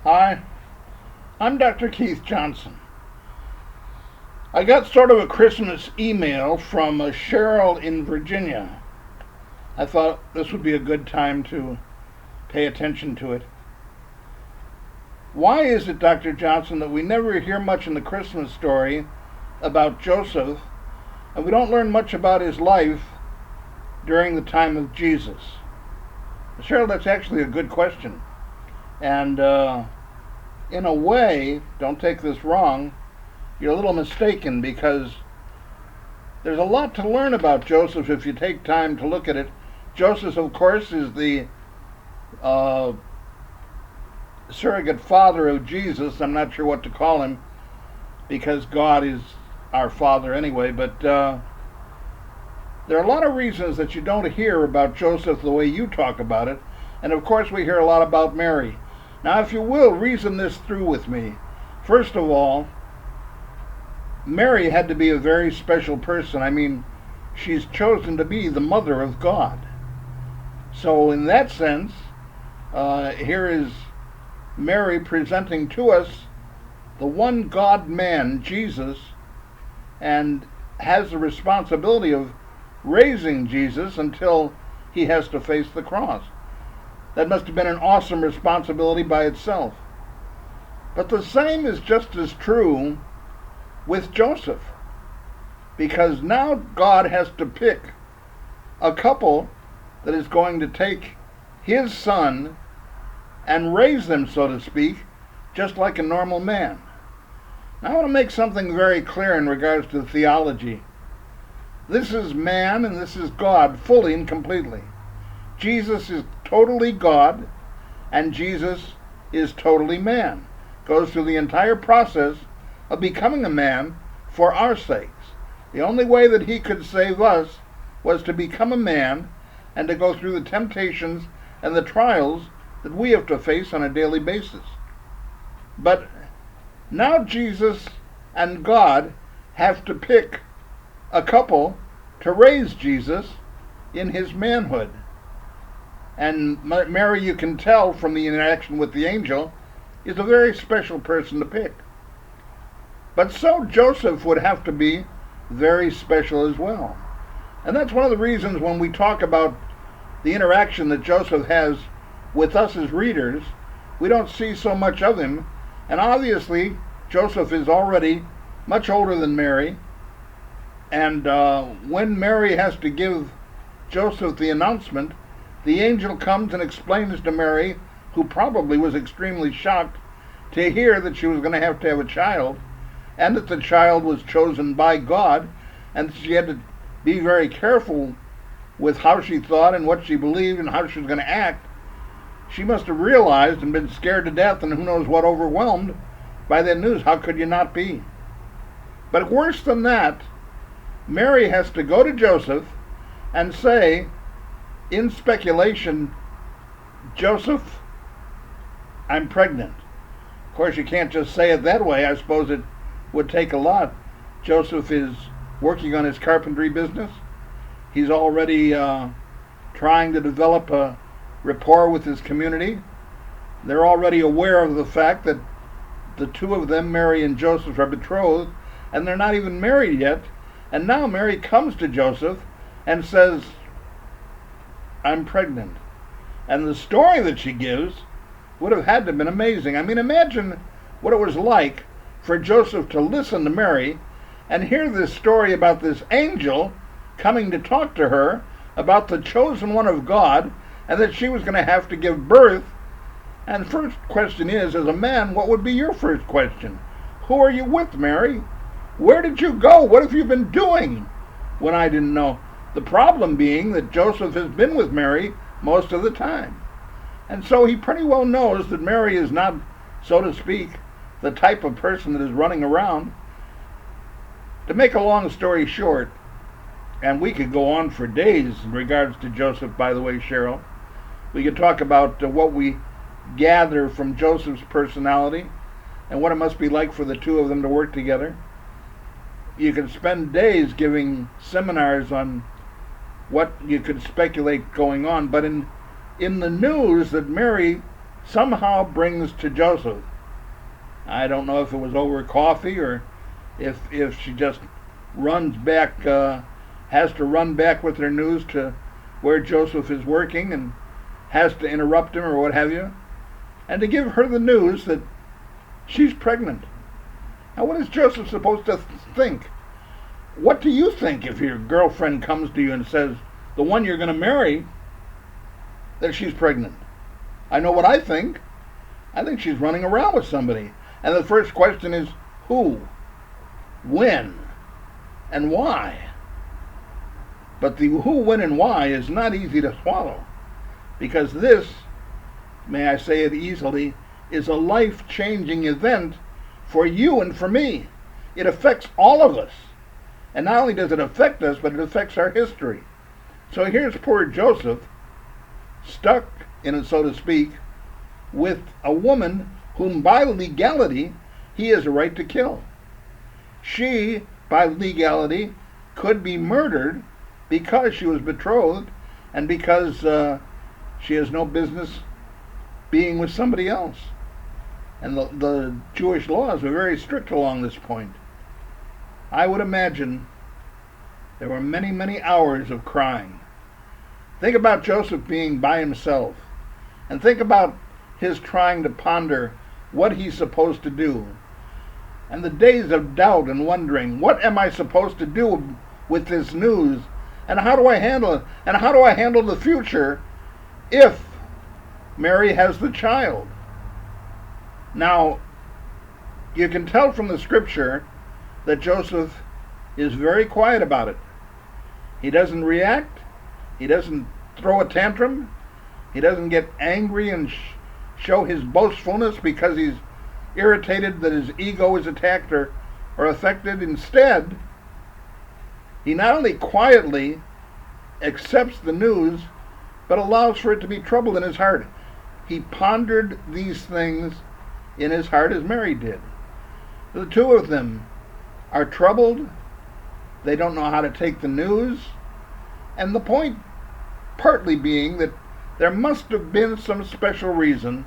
Hi, I'm Dr. Keith Johnson. I got sort of a Christmas email from Cheryl in Virginia. I thought this would be a good time to pay attention to it. Why is it, Dr. Johnson, that we never hear much in the Christmas story about Joseph, and we don't learn much about his life during the time of Jesus? Cheryl, that's actually a good question. And in a way, don't take this wrong, you're a little mistaken because there's a lot to learn about Joseph if you take time to look at it. Joseph, of course, is the surrogate father of Jesus. I'm not sure what to call him because God is our father anyway, but there are a lot of reasons that you don't hear about Joseph the way you talk about it. And of course, we hear a lot about Mary. Now, if you will, reason this through with me. First of all, Mary had to be a very special person. I mean, she's chosen to be the mother of God. So, in that sense, here is Mary presenting to us the one God man, Jesus, and has the responsibility of raising Jesus until he has to face the cross. That must have been an awesome responsibility by itself. But the same is just as true with Joseph, because now God has to pick a couple that is going to take his son and raise them, so to speak, just like a normal man. Now, I want to make something very clear in regards to theology. This is man and this is God fully and completely. Jesus is totally God and Jesus is totally man. Goes through the entire process of becoming a man for our sakes. The only way that he could save us was to become a man and to go through the temptations and the trials that we have to face on a daily basis. But now Jesus and God have to pick a couple to raise Jesus in his manhood. And Mary, you can tell from the interaction with the angel, is a very special person to pick. But so Joseph would have to be very special as well. And that's one of the reasons when we talk about the interaction that Joseph has with us as readers, we don't see so much of him. And obviously, Joseph is already much older than Mary. And when Mary has to give Joseph the announcement, the angel comes and explains to Mary, who probably was extremely shocked to hear that she was going to have a child, and that the child was chosen by God, and she had to be very careful with how she thought and what she believed and how she was going to act. She must have realized and been scared to death and who knows what, overwhelmed by that news. How could you not be? But worse than that, Mary has to go to Joseph and say, in speculation, Joseph, I'm pregnant. Of course, you can't just say it that way. I suppose it would take a lot. Joseph is working on his carpentry business. He's already trying to develop a rapport with his community. They're already aware of the fact that the two of them, Mary and Joseph, are betrothed, and they're not even married yet. And now Mary comes to Joseph and says, I'm pregnant. And the story that she gives would have had to have been amazing. I mean, imagine what it was like for Joseph to listen to Mary and hear this story about this angel coming to talk to her about the chosen one of God, and that she was going to have to give birth. And first question is, as a man, what would be your first question? Who are you with, Mary? Where did you go? What have you been doing when I didn't know? The problem being that Joseph has been with Mary most of the time. And so he pretty well knows that Mary is not, so to speak, the type of person that is running around. To make a long story short, and we could go on for days in regards to Joseph, by the way, Cheryl. We could talk about what we gather from Joseph's personality and what it must be like for the two of them to work together. You could spend days giving seminars on what you could speculate going on, but in the news that Mary somehow brings to Joseph. I don't know if it was over coffee or if she just runs back, has to run back with her news to where Joseph is working and has to interrupt him or what have you, and to give her the news that she's pregnant. Now, what is Joseph supposed to think? What do you think if your girlfriend comes to you and says, the one you're going to marry, that she's pregnant? I know what I think. I think she's running around with somebody. And the first question is, who, when, and why? But the who, when, and why is not easy to swallow, because this, may I say it easily, is a life-changing event for you and for me. It affects all of us. And not only does it affect us, but it affects our history. So here's poor Joseph, stuck in it, so to speak, with a woman whom by legality he has a right to kill. She, by legality, could be murdered because she was betrothed and because she has no business being with somebody else. And the Jewish laws were very strict along this point. I would imagine there were many, many hours of crying. Think about Joseph being by himself, and think about his trying to ponder what he's supposed to do, and the days of doubt and wondering, what am I supposed to do with this news, and how do I handle it, and how do I handle the future if Mary has the child? Now, you can tell from the scripture that Joseph is very quiet about it. He doesn't react. He doesn't throw a tantrum. He doesn't get angry and show his boastfulness because he's irritated that his ego is attacked or affected. Instead, he not only quietly accepts the news, but allows for it to be troubled in his heart. He pondered these things in his heart as Mary did. The two of them are troubled. They don't know how to take the news. And the point partly being that there must have been some special reason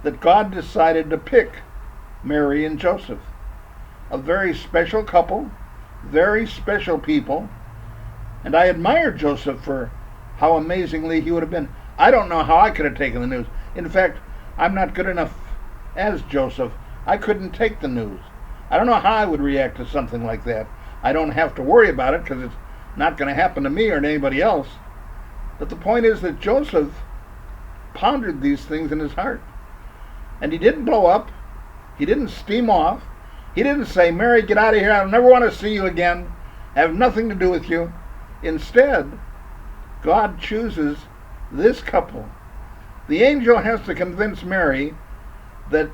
that God decided to pick Mary and Joseph. A very special couple, very special people. And I admire Joseph for how amazingly he would have been. I don't know how I could have taken the news. In fact, I'm not good enough as Joseph. I couldn't take the news. I don't know how I would react to something like that. I don't have to worry about it because it's not going to happen to me or to anybody else. But the point is that Joseph pondered these things in his heart. And he didn't blow up. He didn't steam off. He didn't say, Mary, get out of here. I never want to see you again. I have nothing to do with you. Instead, God chooses this couple. The angel has to convince Mary that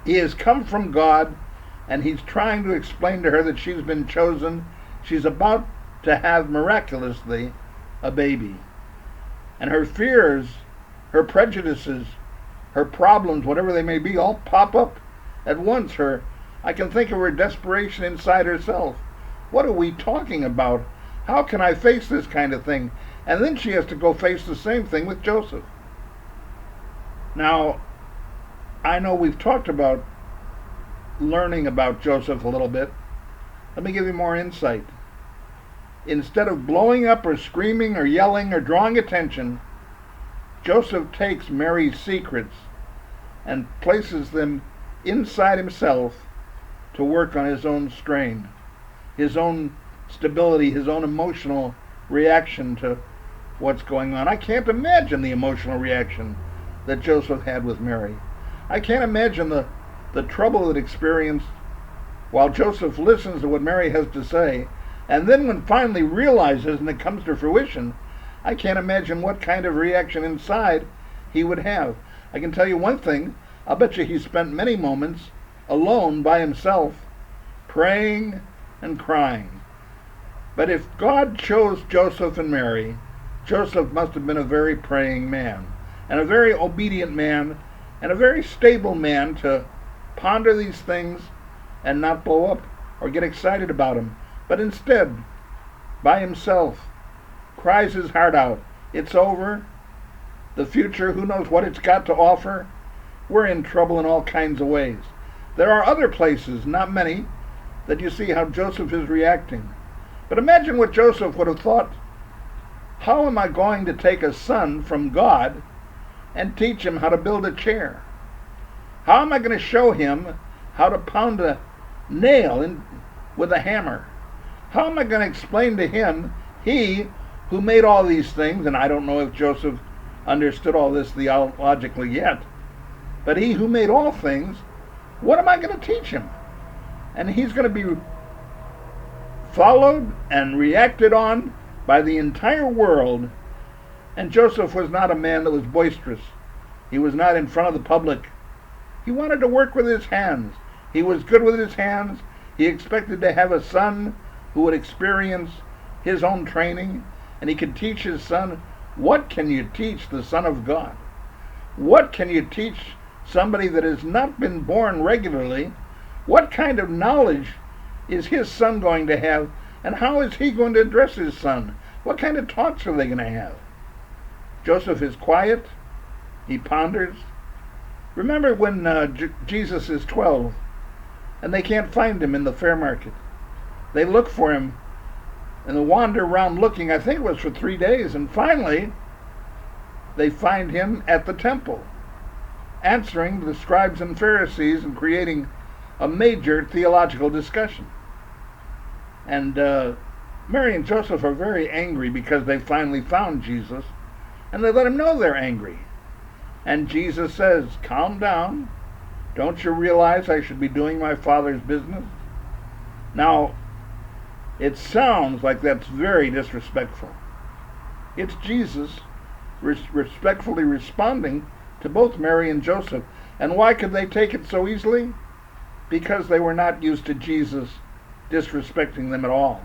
he has come from God, and he's trying to explain to her that she's been chosen. She's about to have miraculously a baby. And her fears, her prejudices, her problems, whatever they may be, all pop up at once. I can think of her desperation inside herself. What are we talking about? How can I face this kind of thing? And then she has to go face the same thing with Joseph. Now, I know we've talked about learning about Joseph a little bit. Let me give you more insight. Instead of blowing up or screaming or yelling or drawing attention, Joseph takes Mary's secrets and places them inside himself to work on his own strain, his own stability, his own emotional reaction to what's going on. I can't imagine the emotional reaction that Joseph had with Mary. I can't imagine the trouble it experienced while Joseph listens to what Mary has to say, and then when finally realizes and it comes to fruition, I can't imagine what kind of reaction inside he would have. I can tell you one thing, I'll bet you he spent many moments alone by himself, praying and crying. But if God chose Joseph and Mary, Joseph must have been a very praying man, and a very obedient man, and a very stable man to ponder these things and not blow up or get excited about them, but instead, by himself, cries his heart out. It's over. the future, who knows what it's got to offer, we're in trouble in all kinds of ways. There are other places, not many, that you see how Joseph is reacting. But imagine what Joseph would have thought. How am I going to take a son from God and teach him how to build a chair? How am I going to show him how to pound a nail with a hammer? How am I going to explain to him, he who made all these things, and I don't know if Joseph understood all this theologically yet, but he who made all things, what am I going to teach him? And he's going to be followed and reacted on by the entire world. And Joseph was not a man that was boisterous. He was not in front of the public. He wanted to work with his hands. He was good with his hands. He expected to have a son who would experience his own training, and he could teach his son. What can you teach the Son of God? What can you teach somebody that has not been born regularly? What kind of knowledge is his son going to have, and how is he going to address his son? What kind of talks are they going to have? Joseph is quiet. He ponders. Remember when Jesus is 12 and they can't find him in the fair market. They look for him and they wander around looking, I think it was for 3 days, and finally they find him at the temple, answering the scribes and Pharisees and creating a major theological discussion. And Mary and Joseph are very angry because they finally found Jesus, and they let him know they're angry. And Jesus says, calm down. Don't you realize I should be doing my Father's business? Now, it sounds like that's very disrespectful. It's Jesus respectfully responding to both Mary and Joseph. And why could they take it so easily? Because they were not used to Jesus disrespecting them at all.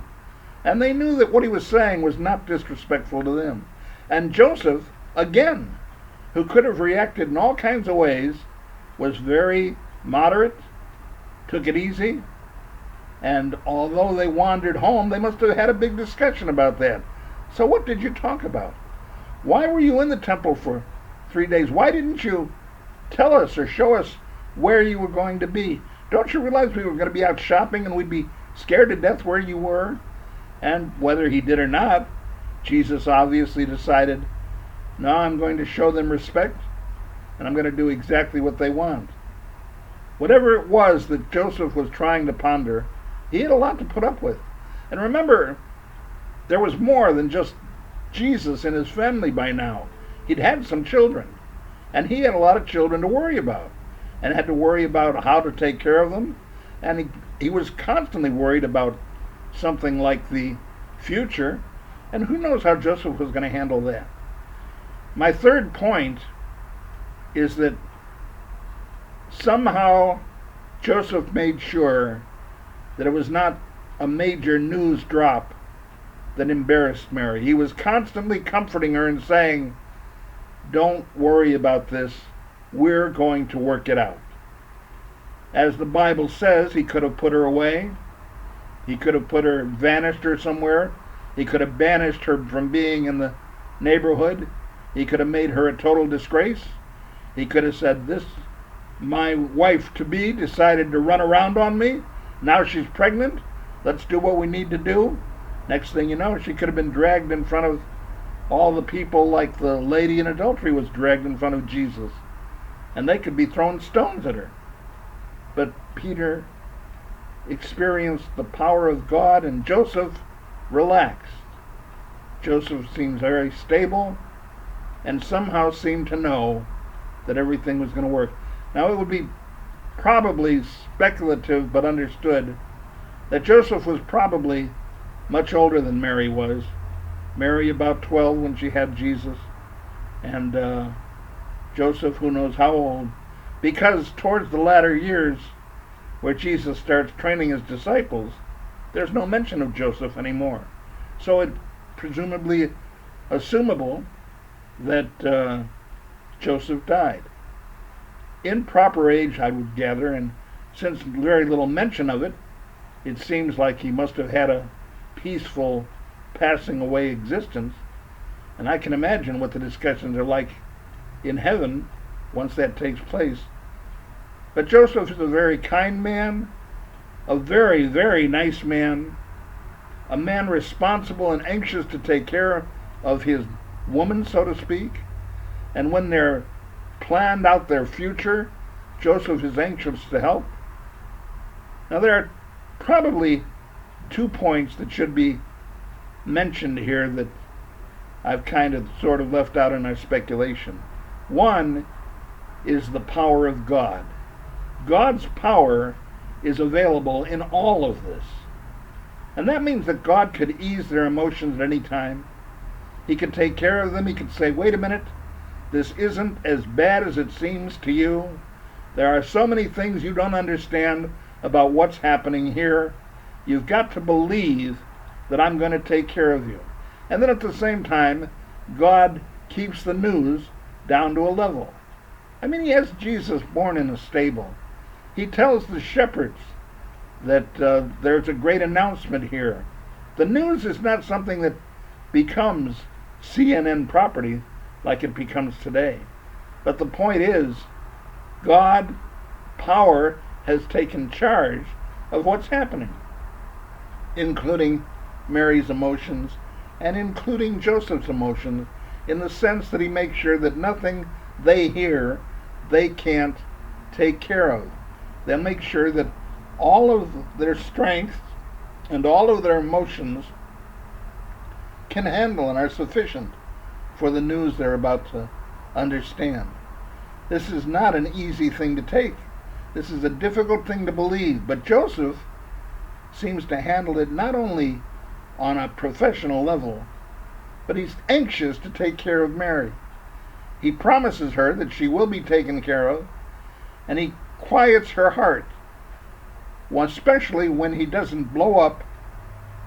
And they knew that what he was saying was not disrespectful to them. And Joseph, again, who could have reacted in all kinds of ways, was very moderate, took it easy, and although they wandered home, they must have had a big discussion about that. So what did you talk about? Why were you in the temple for 3 days? Why didn't you tell us or show us where you were going to be? Don't you realize we were going to be out shopping and we'd be scared to death where you were? And whether he did or not, Jesus obviously decided, no, I'm going to show them respect, and I'm going to do exactly what they want. Whatever it was that Joseph was trying to ponder, he had a lot to put up with. And remember, there was more than just Jesus and his family by now. He'd had some children, and he had a lot of children to worry about, and had to worry about how to take care of them. And he was constantly worried about something like the future, and who knows how Joseph was going to handle that. My third point is that somehow Joseph made sure that it was not a major news drop that embarrassed Mary. He was constantly comforting her and saying, don't worry about this, we're going to work it out. As the Bible says, he could have put her away, he could have vanished her somewhere, he could have banished her from being in the neighborhood, he could have made her a total disgrace, he could have said, this, my wife-to-be decided to run around on me, now she's pregnant, let's do what we need to do. Next thing you know, she could have been dragged in front of all the people like the lady in adultery was dragged in front of Jesus. And they could be throwing stones at her. But Peter experienced the power of God, and Joseph relaxed. Joseph seems very stable and somehow seemed to know that everything was going to work. Now it would be probably speculative but understood that Joseph was probably much older than Mary was. Mary about 12 when she had Jesus, and Joseph who knows how old, because towards the latter years where Jesus starts training his disciples, there's no mention of Joseph anymore. So it's presumably assumable that Joseph died. In proper age, I would gather, and since very little mention of it, it seems like he must have had a peaceful passing away existence. And I can imagine what the discussions are like in heaven once that takes place. But Joseph is a very kind man, a very, very nice man, a man responsible and anxious to take care of his woman, so to speak. And when they're planned out their future, Joseph is anxious to help. Now, there are probably 2 points that should be mentioned here that I've kind of sort of left out in our speculation. One is the power of God. God's power is available in all of this. And that means that God could ease their emotions at any time. He could take care of them. He could say, wait a minute, this isn't as bad as it seems to you. There are so many things you don't understand about what's happening here. You've got to believe that I'm going to take care of you. And then at the same time, God keeps the news down to a level. I mean, he has Jesus born in a stable. He tells the shepherds that there's a great announcement here. The news is not something that becomes CNN property like it becomes today. But the point is, God, power, has taken charge of what's happening, including Mary's emotions and including Joseph's emotions, in the sense that he makes sure that nothing they hear they can't take care of. They'll make sure that all of their strength and all of their emotions can handle and are sufficient for the news they're about to understand. This is not an easy thing to take. This is a difficult thing to believe, but Joseph seems to handle it not only on a professional level, but he's anxious to take care of Mary. He promises her that she will be taken care of, and he quiets her heart, especially when he doesn't blow up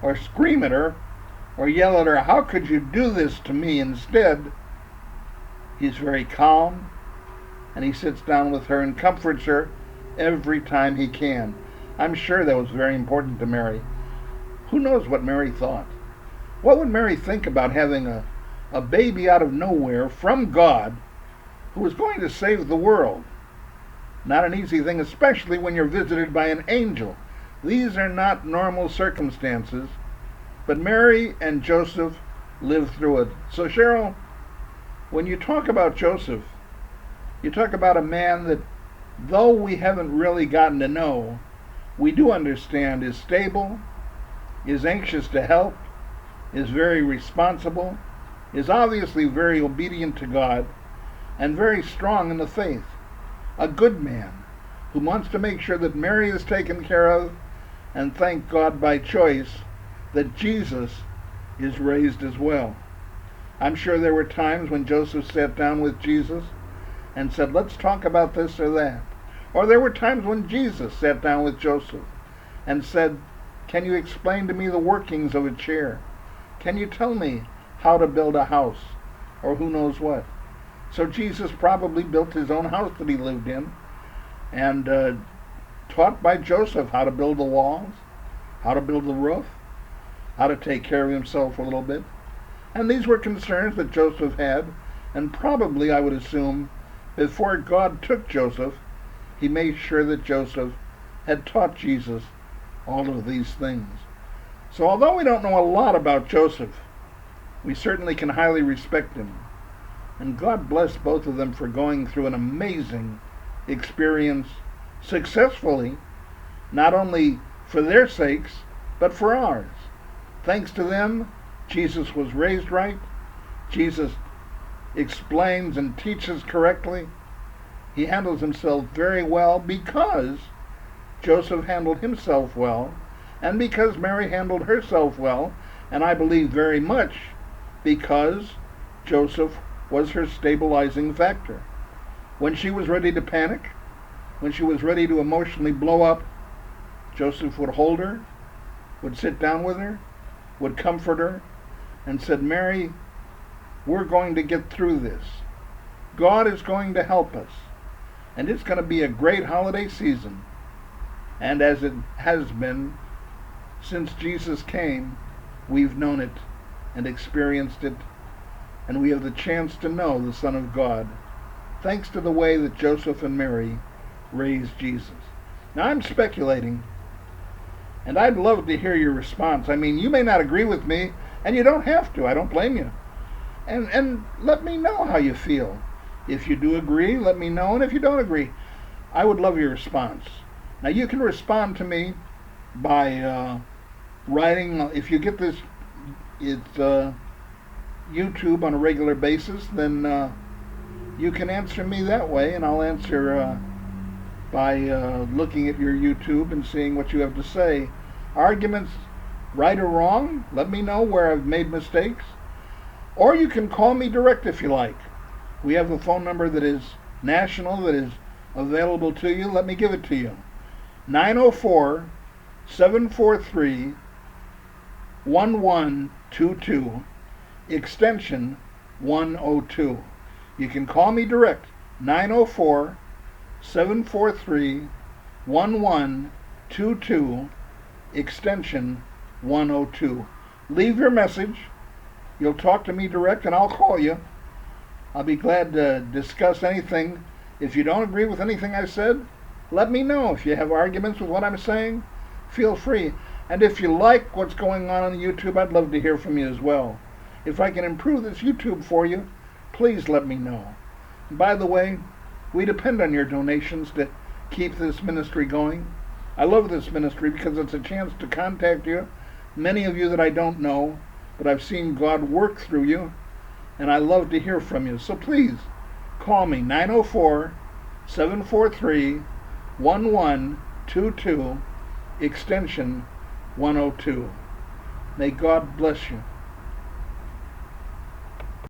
or scream at her or yell at her, how could you do this to me? Instead, he's very calm, and he sits down with her and comforts her every time he can. I'm sure that was very important to Mary. Who knows what Mary thought? What would Mary think about having a baby out of nowhere from God who was going to save the world? Not an easy thing, especially when you're visited by an angel. These are not normal circumstances, but Mary and Joseph lived through it. So Cheryl, when you talk about Joseph, you talk about a man that, though we haven't really gotten to know, we do understand is stable, is anxious to help, is very responsible, is obviously very obedient to God, and very strong in the faith. A good man who wants to make sure that Mary is taken care of, and thank God by choice that Jesus is raised as well. I'm sure there were times when Joseph sat down with Jesus and said, let's talk about this or that. Or there were times when Jesus sat down with Joseph and said, can you explain to me the workings of a chair? Can you tell me how to build a house? Or who knows what. So Jesus probably built his own house that he lived in, and taught by Joseph how to build the walls, how to build the roof, how to take care of himself a little bit. And these were concerns that Joseph had, and probably, I would assume, before God took Joseph, he made sure that Joseph had taught Jesus all of these things. So although we don't know a lot about Joseph, we certainly can highly respect him. And God bless both of them for going through an amazing experience successfully, not only for their sakes, but for ours. Thanks to them, Jesus was raised right. Jesus explains and teaches correctly. He handles himself very well because Joseph handled himself well, and because Mary handled herself well, and I believe very much because Joseph was her stabilizing factor. When she was ready to panic, when she was ready to emotionally blow up, Joseph would hold her, would sit down with her, would comfort her, and said, Mary, we're going to get through this. God is going to help us. And it's going to be a great holiday season. And as it has been since Jesus came, we've known it and experienced it, and we have the chance to know the Son of God thanks to the way that Joseph and Mary raised Jesus. Now I'm speculating, and I'd love to hear your response. I mean, you may not agree with me, and you don't have to. I don't blame you. And let me know how you feel. If you do agree, let me know, and if you don't agree, I would love your response. Now you can respond to me by writing. If you get this, it's YouTube on a regular basis, then you can answer me that way, and I'll answer by looking at your YouTube and seeing what you have to say. Arguments, right or wrong, let me know where I've made mistakes. Or you can call me direct if you like. We have a phone number that is national, that is available to you. Let me give it to you. 904-743-1122, extension 102. You can call me direct, 904-743-1122, extension 102. Leave your message. You'll talk to me direct, and I'll call you. I'll be glad to discuss anything. If you don't agree with anything I said, let me know. If you have arguments with what I'm saying, feel free. And if you like what's going on YouTube, I'd love to hear from you as well. If I can improve this YouTube for you, please let me know. And by the way, we depend on your donations to keep this ministry going. I love this ministry because it's a chance to contact you, many of you that I don't know, but I've seen God work through you, and I love to hear from you. So please, call me, 904-743-1122, extension 102. May God bless you.